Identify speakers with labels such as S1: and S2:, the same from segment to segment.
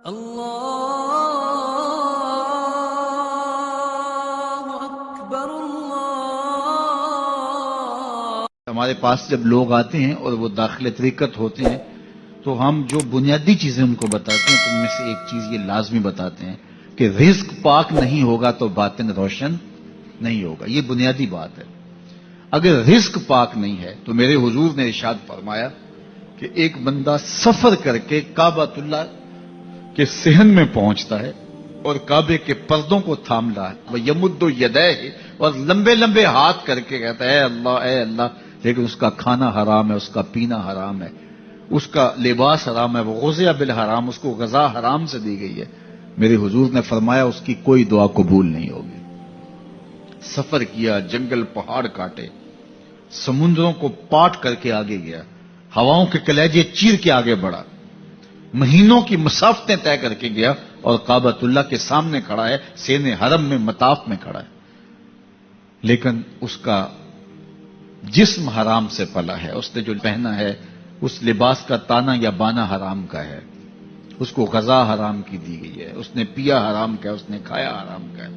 S1: اللہ اکبر اللہ۔
S2: ہمارے پاس جب لوگ آتے ہیں اور وہ داخل طریقت ہوتے ہیں تو ہم جو بنیادی چیزیں ان کو بتاتے ہیں تو ان میں سے ایک چیز یہ لازمی بتاتے ہیں کہ رزق پاک نہیں ہوگا تو باطن روشن نہیں ہوگا۔ یہ بنیادی بات ہے۔ اگر رزق پاک نہیں ہے تو میرے حضور نے ارشاد فرمایا کہ ایک بندہ سفر کر کے کعبۃ اللہ کے صحن میں پہنچتا ہے اور کعبے کے پردوں کو تھام رہا ہے، وہ یمد یدیہ، اور لمبے لمبے ہاتھ کر کے کہتا ہے اے اللہ اے اللہ، لیکن اس کا کھانا حرام ہے، اس کا پینا حرام ہے، اس کا لباس حرام ہے، وہ غذی بالحرام، اس کو غذا حرام سے دی گئی ہے۔ میرے حضور نے فرمایا اس کی کوئی دعا قبول نہیں ہوگی۔ سفر کیا، جنگل پہاڑ کاٹے، سمندروں کو پاٹ کر کے آگے گیا، ہواؤں کے کلیجے چیر کے آگے بڑھا، مہینوں کی مسافتیں طے کر کے گیا اور کعبۃ اللہ کے سامنے کھڑا ہے، سین حرم میں مطاف میں کھڑا ہے، لیکن اس کا جسم حرام سے پلا ہے، اس نے جو پہنا ہے اس لباس کا تانا یا بانا حرام کا ہے، اس کو غذا حرام کی دی گئی ہے، اس نے پیا حرام کا ہے، اس نے کھایا حرام کا ہے،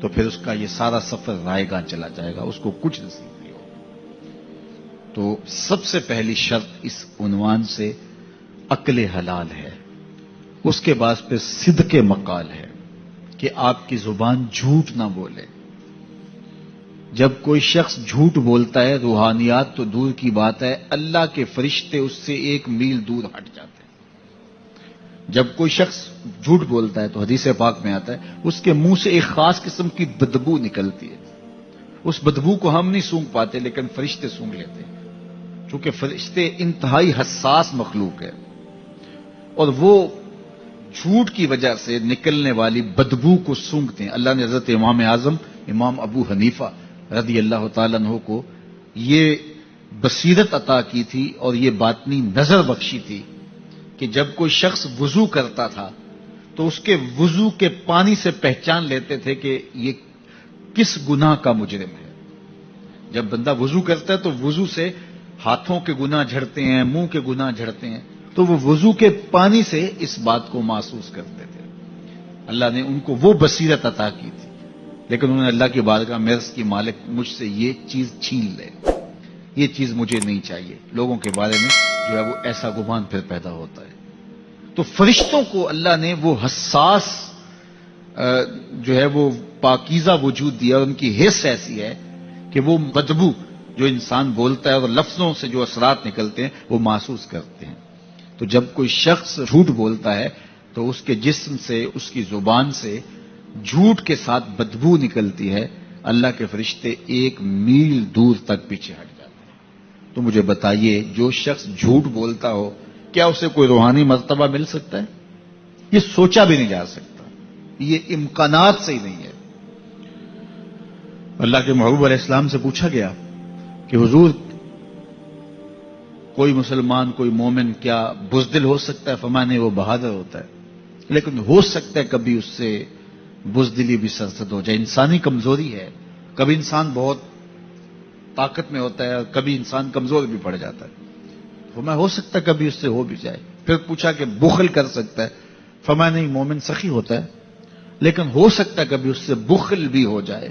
S2: تو پھر اس کا یہ سارا سفر رائے گاہ چلا جائے گا، اس کو کچھ نصیب نہیں ہوگا۔ تو سب سے پہلی شرط اس عنوان سے عقل حلال ہے، اس کے بعد پھر صدق مقال ہے کہ آپ کی زبان جھوٹ نہ بولے۔ جب کوئی شخص جھوٹ بولتا ہے، روحانیات تو دور کی بات ہے، اللہ کے فرشتے اس سے 1 میل دور ہٹ جاتے ہیں۔ جب کوئی شخص جھوٹ بولتا ہے تو حدیث پاک میں آتا ہے اس کے منہ سے ایک خاص قسم کی بدبو نکلتی ہے، اس بدبو کو ہم نہیں سونگھ پاتے لیکن فرشتے سونگھ لیتے ہیں، چونکہ فرشتے انتہائی حساس مخلوق ہے، اور وہ جھوٹ کی وجہ سے نکلنے والی بدبو کو سونگھتے ہیں۔ اللہ نے حضرت امام اعظم امام ابو حنیفہ رضی اللہ تعالیٰ عنہ کو یہ بصیرت عطا کی تھی اور یہ باطنی نظر بخشی تھی کہ جب کوئی شخص وضو کرتا تھا تو اس کے وضو کے پانی سے پہچان لیتے تھے کہ یہ کس گناہ کا مجرم ہے۔ جب بندہ وضو کرتا ہے تو وضو سے ہاتھوں کے گناہ جھڑتے ہیں، منہ کے گناہ جھڑتے ہیں، تو وہ وضو کے پانی سے اس بات کو محسوس کرتے تھے۔ اللہ نے ان کو وہ بصیرت عطا کی تھی، لیکن انہوں نے اللہ کی بارگاہ میں عرض کی مالک مجھ سے یہ چیز چھین لے، یہ چیز مجھے نہیں چاہیے۔ لوگوں کے بارے میں جو ہے وہ ایسا گمان پھر پیدا ہوتا ہے۔ تو فرشتوں کو اللہ نے وہ حساس جو ہے وہ پاکیزہ وجود دیا، ان کی حس ایسی ہے کہ وہ بدبو جو انسان بولتا ہے اور لفظوں سے جو اثرات نکلتے ہیں وہ محسوس کرتے ہیں۔ تو جب کوئی شخص جھوٹ بولتا ہے تو اس کے جسم سے، اس کی زبان سے جھوٹ کے ساتھ بدبو نکلتی ہے، اللہ کے فرشتے 1 میل دور تک پیچھے ہٹ جاتے ہیں۔ تو مجھے بتائیے جو شخص جھوٹ بولتا ہو کیا اسے کوئی روحانی مرتبہ مل سکتا ہے؟ یہ سوچا بھی نہیں جا سکتا، یہ امکانات سے ہی نہیں ہے۔ اللہ کے محبوب علیہ السلام سے پوچھا گیا کہ حضور کوئی مسلمان کوئی مومن کیا بزدل ہو سکتا ہے؟ فرمایا نہیں، وہ بہادر ہوتا ہے، لیکن ہو سکتا ہے کبھی اس سے بزدلی بھی سرزد ہو جائے، انسانی کمزوری ہے، کبھی انسان بہت طاقت میں ہوتا ہے اور کبھی انسان کمزور بھی پڑ جاتا ہے، فرمایا ہو سکتا ہے کبھی اس سے ہو بھی جائے۔ پھر پوچھا کہ بخل کر سکتا ہے؟ فرمایا نہیں، مومن سخی ہوتا ہے لیکن ہو سکتا ہے کبھی اس سے بخل بھی ہو جائے،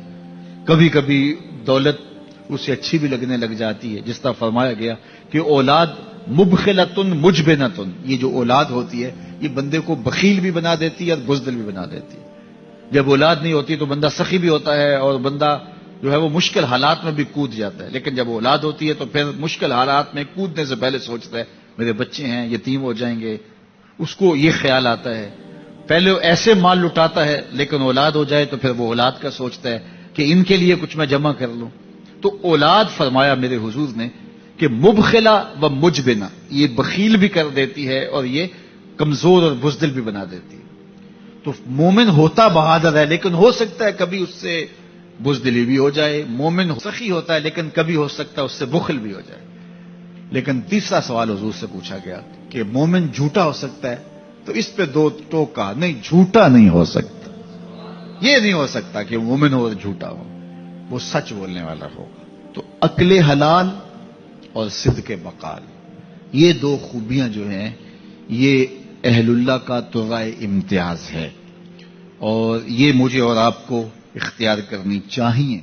S2: کبھی کبھی دولت اسے اچھی بھی لگنے لگ جاتی ہے، جس طرح فرمایا گیا کہ اولاد مبخلتن مجبنتن، یہ جو اولاد ہوتی ہے یہ بندے کو بخیل بھی بنا دیتی ہے اور بزدل بھی بنا دیتی ہے۔ جب اولاد نہیں ہوتی تو بندہ سخی بھی ہوتا ہے اور بندہ جو ہے وہ مشکل حالات میں بھی کود جاتا ہے، لیکن جب اولاد ہوتی ہے تو پھر مشکل حالات میں کودنے سے پہلے سوچتا ہے میرے بچے ہیں یتیم ہو جائیں گے، اس کو یہ خیال آتا ہے، پہلے ایسے مال لٹاتا ہے لیکن اولاد ہو جائے تو پھر وہ اولاد کا سوچتا ہے کہ ان کے لیے کچھ میں جمع کر لوں۔ تو اولاد فرمایا میرے حضور نے کہ مبخلہ و مجبنہ، یہ بخیل بھی کر دیتی ہے اور یہ کمزور اور بزدل بھی بنا دیتی ہے۔ تو مومن ہوتا بہادر ہے لیکن ہو سکتا ہے کبھی اس سے بزدلی بھی ہو جائے، مومن سخی ہوتا ہے لیکن کبھی ہو سکتا ہے اس سے بخل بھی ہو جائے۔ لیکن تیسرا سوال حضور سے پوچھا گیا کہ مومن جھوٹا ہو سکتا ہے؟ تو اس پہ 2 ٹوک کہا نہیں، جھوٹا نہیں ہو سکتا، یہ نہیں ہو سکتا کہ مومن ہو اور جھوٹا ہو، وہ سچ بولنے والا ہوگا۔ تو عقل حلال اور صدق مقال، یہ 2 خوبیاں جو ہیں یہ اہل اللہ کا ترائے امتیاز ہے، اور یہ مجھے اور آپ کو اختیار کرنی چاہیے۔